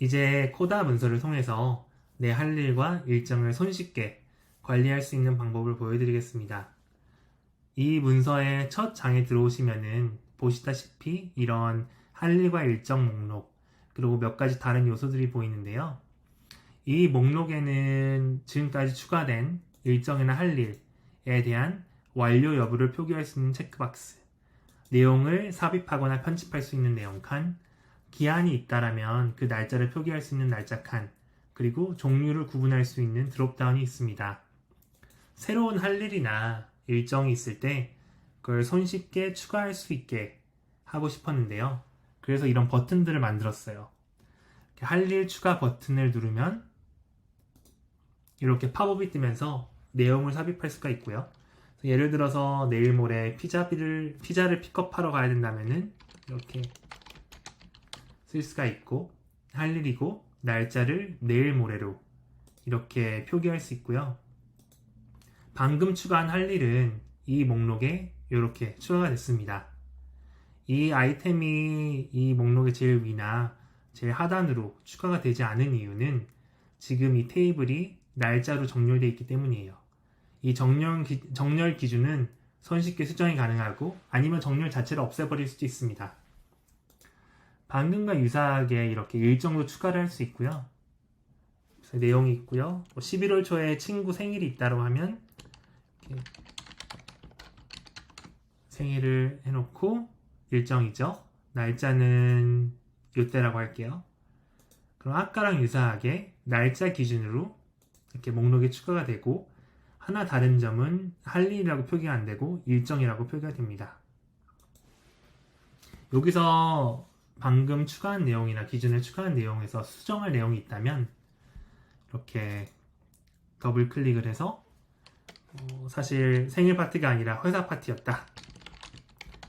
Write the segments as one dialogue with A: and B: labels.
A: 이제 코다 문서를 통해서 내 할 일과 일정을 손쉽게 관리할 수 있는 방법을 보여드리겠습니다. 이 문서의 첫 장에 들어오시면은 보시다시피 이런 할 일과 일정 목록, 그리고 몇 가지 다른 요소들이 보이는데요. 이 목록에는 지금까지 추가된 일정이나 할 일에 대한 완료 여부를 표기할 수 있는 체크박스, 내용을 삽입하거나 편집할 수 있는 내용 칸, 기한이 있다라면 그 날짜를 표기할 수 있는 날짜 칸, 그리고 종류를 구분할 수 있는 드롭다운이 있습니다. 새로운 할 일이나 일정이 있을 때 그걸 손쉽게 추가할 수 있게 하고 싶었는데요. 그래서 이런 버튼들을 만들었어요. 할 일 추가 버튼을 누르면 이렇게 팝업이 뜨면서 내용을 삽입할 수가 있고요. 예를 들어서 내일 모레 피자를 픽업하러 가야 된다면은 이렇게 쓸 수가 있고, 할 일이고 날짜를 내일 모레로 이렇게 표기할 수 있고요. 방금 추가한 할 일은 이 목록에 이렇게 추가가 됐습니다. 이 아이템이 이 목록의 제일 위나 제일 하단으로 추가가 되지 않은 이유는 지금 이 테이블이 날짜로 정렬되어 있기 때문이에요. 이 정렬 기준은 손쉽게 수정이 가능하고 아니면 정렬 자체를 없애버릴 수도 있습니다. 방금과 유사하게 이렇게 일정도 추가를 할 수 있고요. 내용이 있고요. 11월 초에 친구 생일이 있다고 하면 이렇게 생일을 해놓고 일정이죠. 날짜는 이때라고 할게요. 그럼 아까랑 유사하게 날짜 기준으로 이렇게 목록에 추가가 되고, 하나 다른 점은 할 일이라고 표기가 안 되고 일정이라고 표기가 됩니다. 여기서 방금 추가한 내용이나 기존에 추가한 내용에서 수정할 내용이 있다면 이렇게 더블 클릭을 해서 사실 생일 파티가 아니라 회사 파티였다.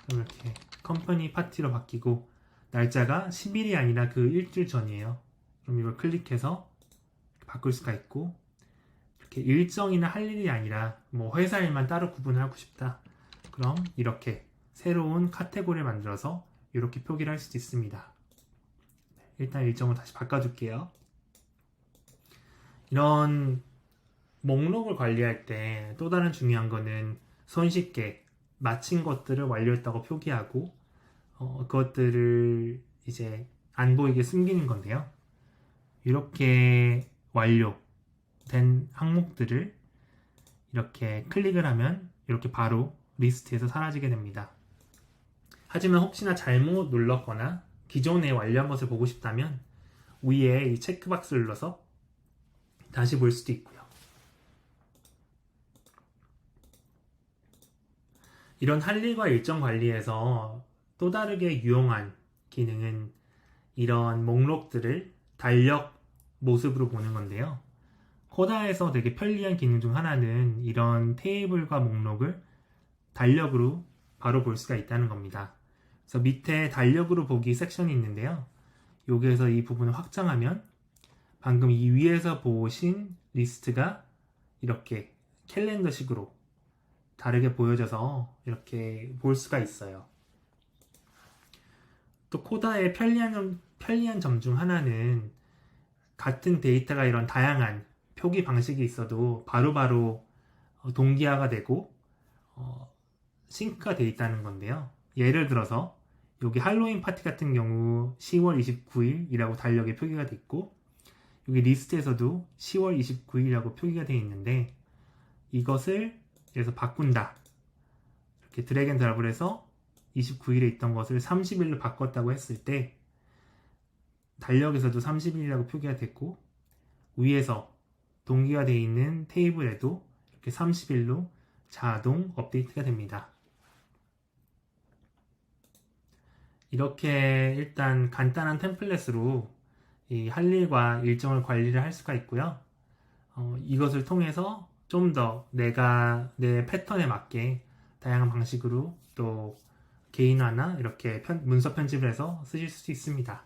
A: 그럼 이렇게 컴퍼니 파티로 바뀌고 날짜가 10일이 아니라 그 일주일 전이에요. 그럼 이걸 클릭해서 바꿀 수가 있고, 이렇게 일정이나 할 일이 아니라 뭐 회사 일만 따로 구분하고 싶다. 그럼 이렇게 새로운 카테고리를 만들어서 이렇게 표기를 할 수도 있습니다. 일단 일정을 다시 바꿔줄게요. 이런 목록을 관리할 때 또 다른 중요한 거는 손쉽게 마친 것들을 완료했다고 표기하고 그것들을 이제 안 보이게 숨기는 건데요. 이렇게 완료된 항목들을 이렇게 클릭을 하면 이렇게 바로 리스트에서 사라지게 됩니다. 하지만 혹시나 잘못 눌렀거나 기존에 완료한 것을 보고 싶다면 위에 이 체크박스를 눌러서 다시 볼 수도 있고요. 이런 할 일과 일정 관리에서 또 다르게 유용한 기능은 이런 목록들을 달력 모습으로 보는 건데요. 코다에서 되게 편리한 기능 중 하나는 이런 테이블과 목록을 달력으로 바로 볼 수가 있다는 겁니다. 그래서 밑에 달력으로 보기 섹션이 있는데요. 여기에서 이 부분을 확장하면 방금 이 위에서 보신 리스트가 이렇게 캘린더식으로 다르게 보여져서 이렇게 볼 수가 있어요. 또 코다의 편리한 점 중 하나는 같은 데이터가 이런 다양한 표기 방식이 있어도 바로바로 동기화가 되고 싱크가 되어 있다는 건데요. 예를 들어서 여기 할로윈 파티 같은 경우 10월 29일이라고 달력에 표기가 되어 있고, 여기 리스트에서도 10월 29일이라고 표기가 되어 있는데, 이것을 여기서 바꾼다. 이렇게 드래그 앤 드랍을 해서 29일에 있던 것을 30일로 바꿨다고 했을 때 달력에서도 30일이라고 표기가 됐고, 위에서 동기화 되어 있는 테이블에도 이렇게 30일로 자동 업데이트가 됩니다. 이렇게 일단 간단한 템플릿으로 이 할 일과 일정을 관리를 할 수가 있고요. 이것을 통해서 좀 더 내가 내 패턴에 맞게 다양한 방식으로 또 개인화나 이렇게 문서 편집을 해서 쓰실 수 있습니다.